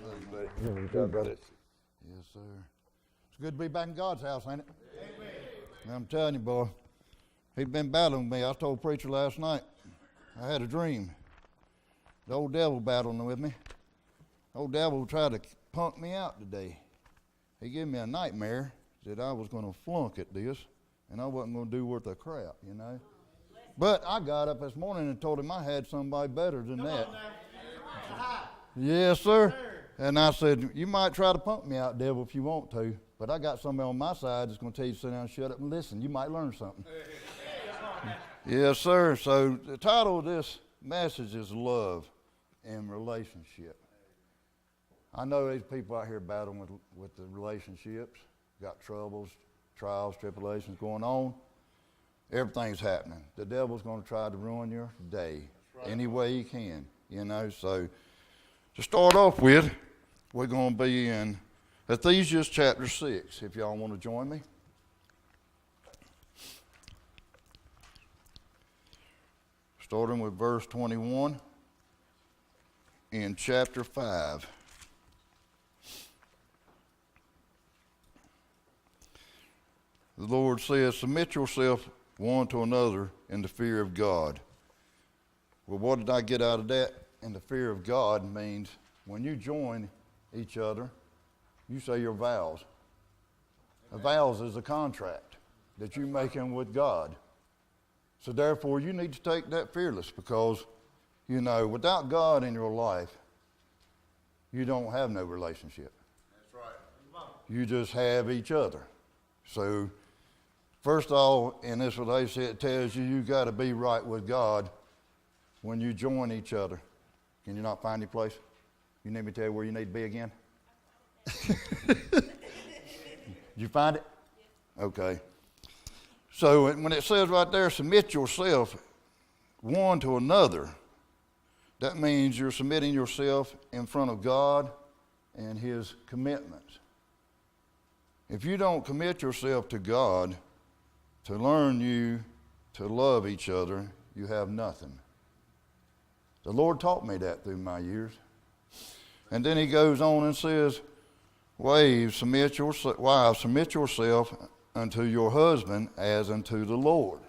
God bless you. Yes, sir. It's good to be back in God's house, ain't it? Amen. I'm telling you, boy, he's been battling with me. I told the preacher last night, I had a dream. The old devil battling with me. The old devil tried to punk me out today. He gave me a nightmare that I was going to flunk at this, and I wasn't going to do worth a crap, you know. But I got up this morning and told him I had somebody better than that. Yes, sir. And I said, you might try to pump me out, devil, if you want to, but I got somebody on my side that's going to tell you to sit down, shut up, and listen. You might learn something. Yes, sir. So the title of this message is Love and Relationship. I know these people out here battling with the relationships, got troubles, trials, tribulations going on. Everything's happening. The devil's going to try to ruin your day any way he can, you know. So to start off with, we're going to be in Ephesians chapter 6, if y'all want to join me. Starting with verse 21 in chapter 5. The Lord says, submit yourself one to another in the fear of God. Well, what did I get out of that? And the fear of God means when you join each other, you say your vows. A vows is a contract that you're making with God. So therefore, you need to take that fearless because, you know, without God in your life, you don't have no relationship. That's right. You just have each other. So first of all, in this relationship, it tells you got to be right with God when you join each other. Can you not find your place? You need me to tell you where you need to be again? Did you find it? Okay. So when it says right there, submit yourself one to another, that means you're submitting yourself in front of God and His commitments. If you don't commit yourself to God to learn you to love each other, you have nothing. The Lord taught me that through my years. And then He goes on and says, wives, submit yourself unto your husband as unto the Lord.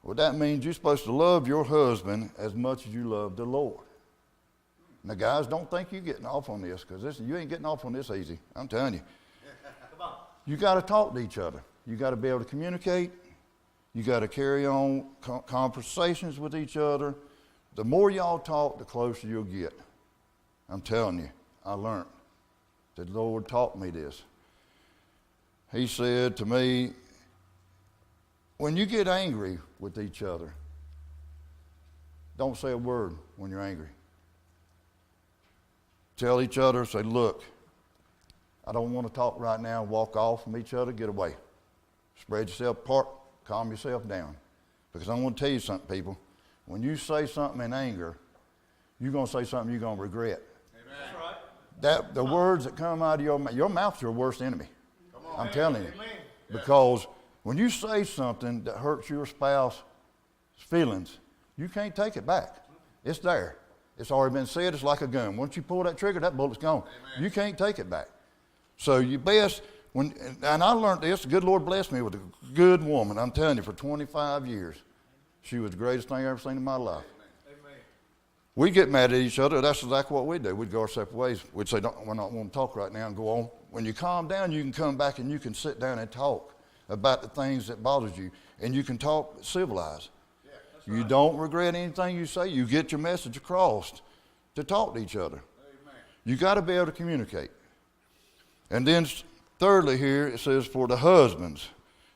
Well, that means you're supposed to love your husband as much as you love the Lord. Now, guys, don't think you're getting off on this, because you ain't getting off on this easy. I'm telling you. Come on. You got to talk to each other. You got to be able to communicate. You got to carry on conversations with each other. The more y'all talk, the closer you'll get. I'm telling you, I learned. The Lord taught me this. He said to me, when you get angry with each other, don't say a word when you're angry. Tell each other, say, look, I don't want to talk right now. Walk off from each other, get away. Spread yourself apart, calm yourself down. Because I want to tell you something, people. When you say something in anger, you're going to say something you're going to regret. Amen. That's right. The words that come out of your mouth's your worst enemy. Come on. I'm telling you. Amen. Because when you say something that hurts your spouse's feelings, you can't take it back. It's there. It's already been said. It's like a gun. Once you pull that trigger, that bullet's gone. Amen. You can't take it back. So you best, and I learned this, the good Lord blessed me with a good woman. I'm telling you, for 25 years, she was the greatest thing I ever seen in my life. Amen. We get mad at each other. That's exactly what we do. We'd go our separate ways. We'd say, we're not want to talk right now and go on. When you calm down, you can come back and you can sit down and talk about the things that bothers you. And you can talk civilized. Yeah, you right. don't regret anything you say. You get your message across to talk to each other. Amen. You got to be able to communicate. And then thirdly here, it says, for the husbands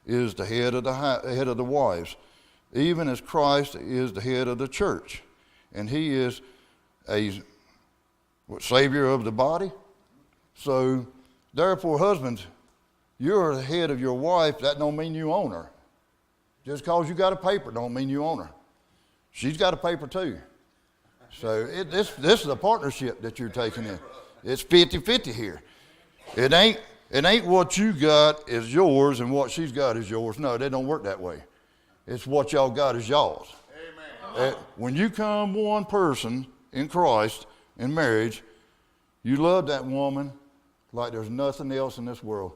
is the head of the wives, even as Christ is the head of the church. And He is a savior of the body. So therefore, husbands, you're the head of your wife. That don't mean you own her. Just because you got a paper don't mean you own her. She's got a paper too. So this is a partnership that you're taking in. It's 50-50 here. It ain't what you got is yours and what she's got is yours. No, they don't work that way. It's what y'all got is y'all's. Amen. When you come one person in Christ in marriage, You love that woman like there's nothing else in this world.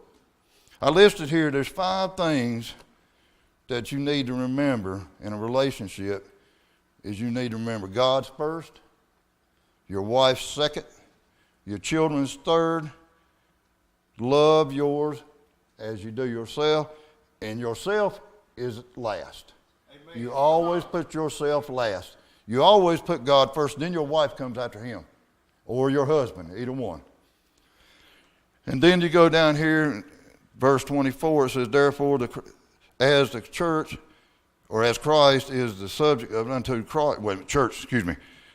I listed here, there's 5 things that you need to remember in a relationship. Is you need to remember God's first, your wife's second, your children's third, love yours as you do yourself, and yourself is last. Amen. You always put yourself last. You always put God first, then your wife comes after him, or your husband, either one. And then you go down here, verse 24, it says, therefore, as the church, or as Christ is the subject of unto Christ,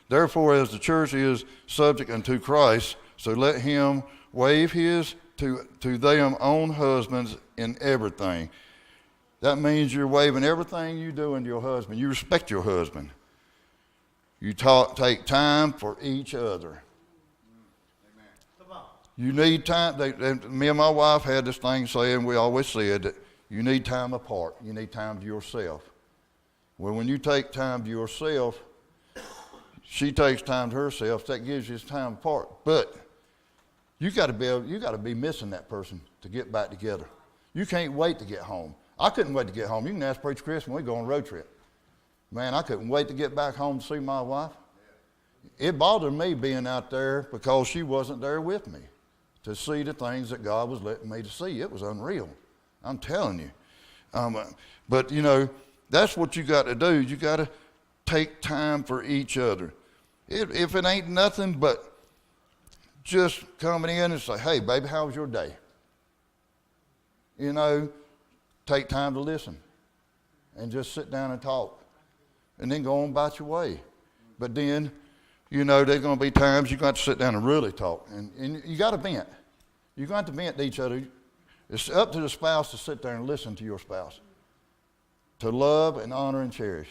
therefore as the church is subject unto Christ, so let him waive his to them own husbands in everything. That means you're waiving everything you do into your husband. You respect your husband. You take time for each other. You need time. Me and my wife had this thing saying, we always said that you need time apart. You need time to yourself. Well, when you take time to yourself, she takes time to herself. That gives you time apart. But you got to be missing that person to get back together. You can't wait to get home. I couldn't wait to get home. You can ask Preacher Chris when we go on a road trip. Man, I couldn't wait to get back home to see my wife. It bothered me being out there because she wasn't there with me to see the things that God was letting me to see. It was unreal. I'm telling you. But, you know, that's what you got to do. You got to take time for each other. If it ain't nothing but just coming in and say, hey, baby, how was your day? You know, take time to listen and just sit down and talk and then go on about your way. But then, you know, there's going to be times you've got to sit down and really talk. And you got to vent. You've got to vent to each other. It's up to the spouse to sit there and listen to your spouse. To love and honor and cherish.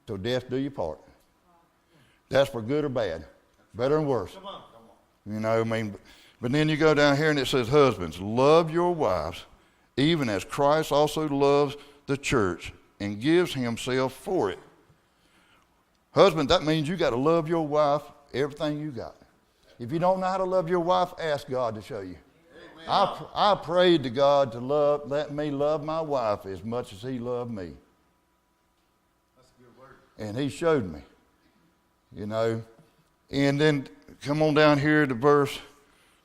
Till death do you part. That's for good or bad. Better and worse. Come on. You know, I mean, but then you go down here and it says, husbands, love your wives, even as Christ also loves the church and gives himself for it. Husband, that means you got to love your wife everything you got. If you don't know how to love your wife, ask God to show you. I prayed to God to let me love my wife as much as he loved me. That's a good word. And he showed me, you know. And then come on down here to verse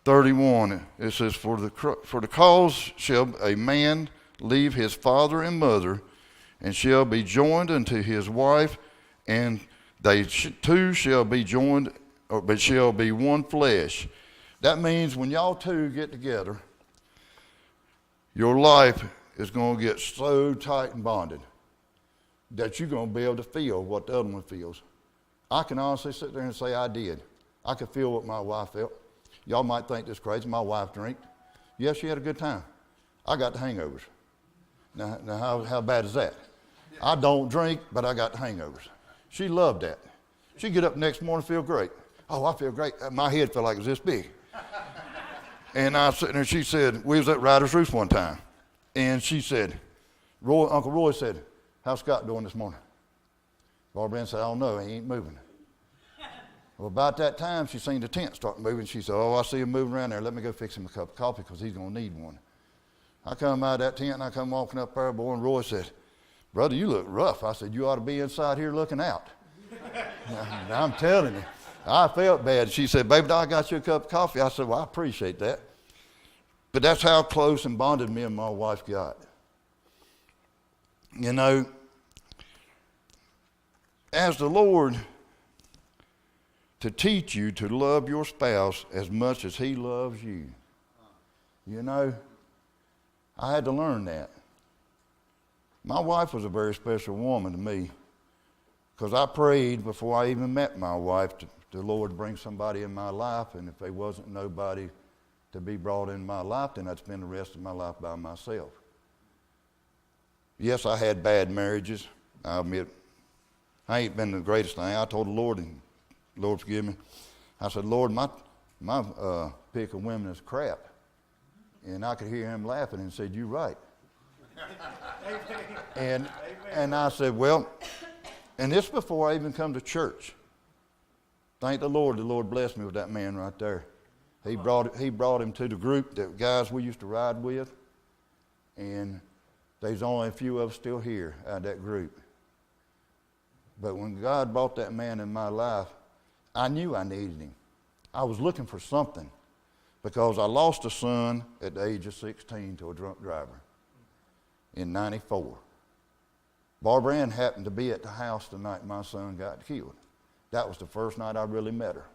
31. It says, for the cause shall a man leave his father and mother, and shall be joined unto his wife, and they two shall be joined, but shall be one flesh. That means when y'all two get together, your life is going to get so tight and bonded that you're going to be able to feel what the other one feels. I can honestly sit there and say I did. I could feel what my wife felt. Y'all might think this crazy. My wife drank. Yes, she had a good time. I got the hangovers. Now how bad is that? I don't drink, but I got the hangovers. She loved that. She'd get up the next morning and feel great. Oh, I feel great. My head felt like it was this big. And I was sitting there, she said, we was at Ryder's Roost one time. And she said, Uncle Roy said, how's Scott doing this morning? Barbara Ann said, I don't know, he ain't moving. Well, about that time, she seen the tent start moving. She said, oh, I see him moving around there. Let me go fix him a cup of coffee because he's going to need one. I come out of that tent and I come walking up there, boy, and Roy said, brother, you look rough. I said, you ought to be inside here looking out. I'm telling you. I felt bad. She said, baby, I got you a cup of coffee. I said, well, I appreciate that. But that's how close and bonded me and my wife got. You know, as the Lord to teach you to love your spouse as much as he loves you. You know, I had to learn that. My wife was a very special woman to me because I prayed before I even met my wife to the Lord bring somebody in my life, and if there wasn't nobody to be brought in my life, then I'd spend the rest of my life by myself. Yes, I had bad marriages. I admit, I ain't been the greatest thing. I told the Lord, and Lord forgive me, I said, Lord, my pick of women is crap. And I could hear him laughing and said, you're right. And I said, well, and this before I even come to church. Thank the Lord blessed me with that man right there. He brought him to the group, that guys we used to ride with, and there's only a few of us still here out of that group. But when God brought that man in my life, I knew I needed him. I was looking for something because I lost a son at the age of 16 to a drunk driver in '94. Barbara Ann happened to be at the house the night my son got killed. That was the first night I really met her.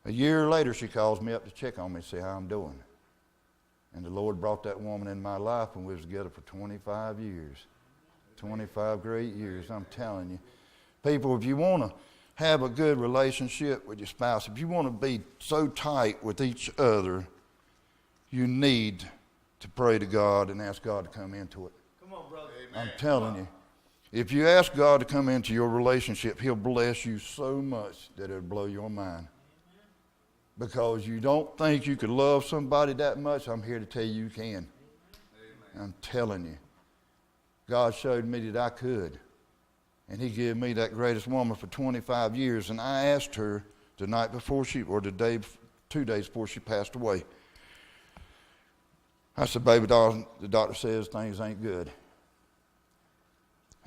A year later, she calls me up to check on me and see how I'm doing. And the Lord brought that woman in my life, and we was together for 25 years. 25 great years, I'm telling you. People, if you want to have a good relationship with your spouse, if you want to be so tight with each other, you need to pray to God and ask God to come into it. Come on, brother. I'm telling you. If you ask God to come into your relationship, He'll bless you so much that it'll blow your mind. Because you don't think you could love somebody that much, I'm here to tell you you can. Amen. I'm telling you. God showed me that I could. And He gave me that greatest woman for 25 years. And I asked her the night before the day, 2 days before she passed away. I said, baby doll, the doctor says things ain't good.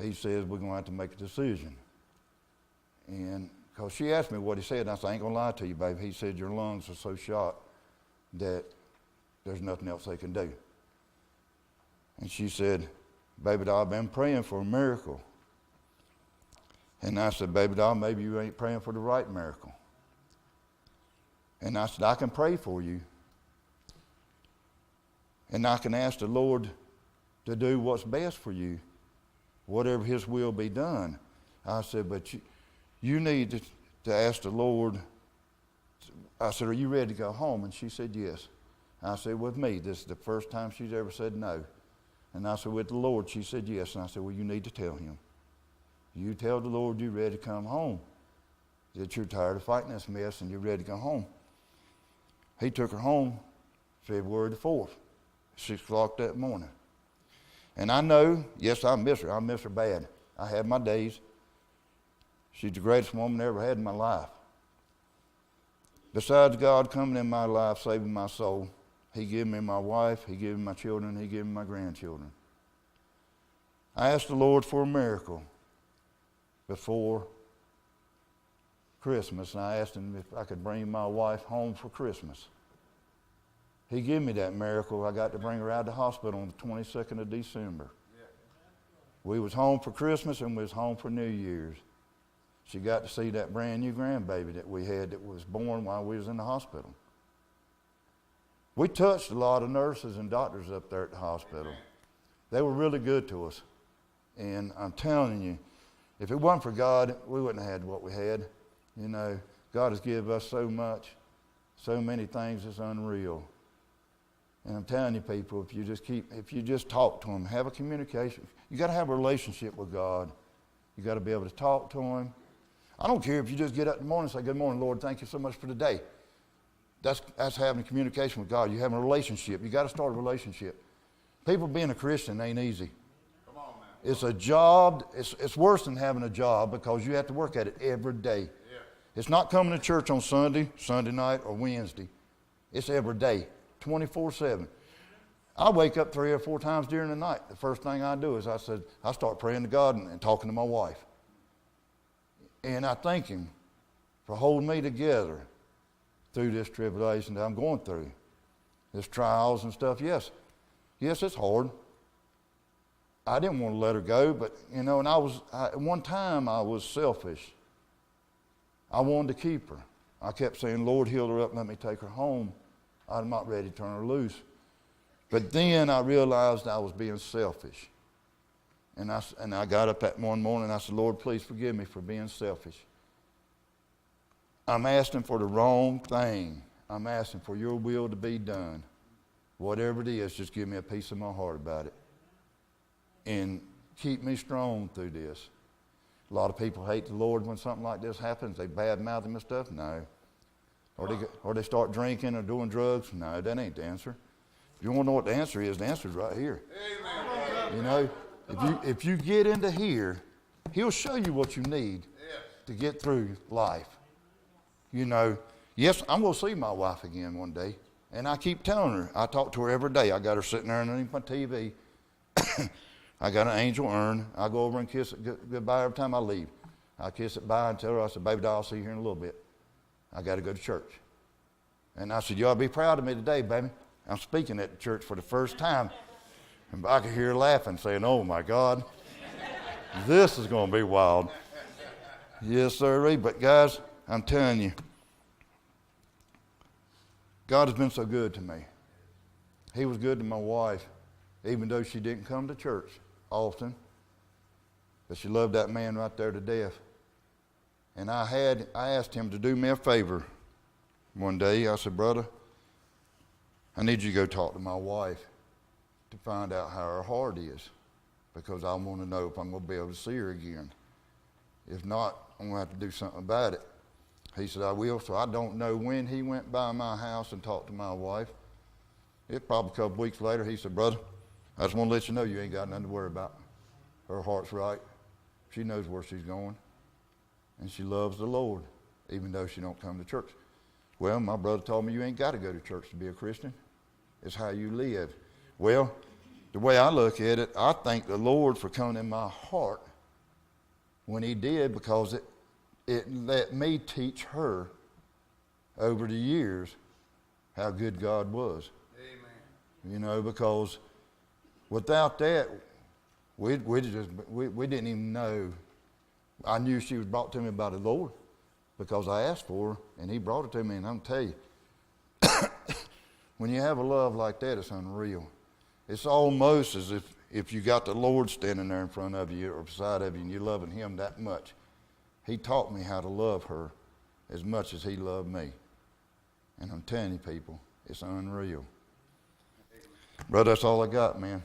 He says we're going to have to make a decision. And because she asked me what he said, and I said, I ain't going to lie to you, baby. He said your lungs are so shot that there's nothing else they can do. And she said, baby doll, I've been praying for a miracle. And I said, baby doll, maybe you ain't praying for the right miracle. And I said, I can pray for you. And I can ask the Lord to do what's best for you, whatever His will be done. I said, but you need to ask the Lord. I said, are you ready to go home? And she said, yes. I said, with me, this is the first time she's ever said no. And I said, with the Lord, she said yes. And I said, well, you need to tell Him. You tell the Lord you're ready to come home, that you're tired of fighting this mess and you're ready to go home. He took her home February the 4th, 6 o'clock that morning. And I know, yes, I miss her. I miss her bad. I have my days. She's the greatest woman I ever had in my life. Besides God coming in my life, saving my soul, He gave me my wife, He gave me my children, He gave me my grandchildren. I asked the Lord for a miracle before Christmas, and I asked Him if I could bring my wife home for Christmas. He gave me that miracle. I got to bring her out of the hospital on the 22nd of December. Yeah. We was home for Christmas and we was home for New Year's. She got to see that brand new grandbaby that we had that was born while we was in the hospital. We touched a lot of nurses and doctors up there at the hospital. Amen. They were really good to us. And I'm telling you, if it wasn't for God, we wouldn't have had what we had. You know, God has given us so much, so many things that's unreal. And I'm telling you, people, if you just talk to Him, have a communication. You got to have a relationship with God. You got to be able to talk to Him. I don't care if you just get up in the morning and say, good morning, Lord, thank you so much for today. That's having a communication with God. You have a relationship. You got to start a relationship. People being a Christian ain't easy. Come on, man. It's a job. It's worse than having a job because you have to work at it every day. Yeah. It's not coming to church on Sunday night, or Wednesday. It's every day, 24/7. I wake up 3 or 4 times during the night. The first thing I do is I start praying to God and talking to my wife. And I thank Him for holding me together through this tribulation that I'm going through. This trials and stuff. Yes, it's hard. I didn't want to let her go, but, you know, and at one time I was selfish. I wanted to keep her. I kept saying, Lord, heal her up, let me take her home. I'm not ready to turn her loose. But then I realized I was being selfish. And I got up that one morning and I said, Lord, please forgive me for being selfish. I'm asking for the wrong thing. I'm asking for your will to be done. Whatever it is, just give me a piece of my heart about it. And keep me strong through this. A lot of people hate the Lord when something like this happens. They badmouth Him and stuff. No. Or they start drinking or doing drugs. No, that ain't the answer. If you want to know what the answer is right here. Amen. You know, if you get into here, He'll show you what you need to get through life. You know, yes, I'm going to see my wife again one day. And I keep telling her, I talk to her every day. I got her sitting there underneath my TV. I got an angel urn. I go over and kiss it goodbye every time I leave. I kiss it bye and tell her, I said, baby doll, I'll see you here in a little bit. I got to go to church. And I said, you ought to be proud of me today, baby. I'm speaking at the church for the first time. And I could hear her laughing, saying, oh, my God, this is going to be wild. Yes, sir. But, guys, I'm telling you, God has been so good to me. He was good to my wife, even though she didn't come to church often. But she loved that man right there to death. And I asked him to do me a favor one day. I said, brother, I need you to go talk to my wife to find out how her heart is, because I want to know if I'm going to be able to see her again. If not, I'm going to have to do something about it. He said, I will. So I don't know when he went by my house and talked to my wife. It probably a couple weeks later, he said, brother, I just want to let you know you ain't got nothing to worry about. Her heart's right. She knows where she's going. And she loves the Lord, even though she don't come to church. Well, my brother told me you ain't got to go to church to be a Christian. It's how you live. Well, the way I look at it, I thank the Lord for coming in my heart when he did, because it let me teach her over the years how good God was. Amen. You know, because without that, we didn't even know. I knew she was brought to me by the Lord because I asked for her, and he brought it to me. And I'm going to tell you, when you have a love like that, it's unreal. It's almost as if you got the Lord standing there in front of you or beside of you, and you're loving him that much. He taught me how to love her as much as he loved me. And I'm telling you, people, it's unreal. Brother, that's all I got, man.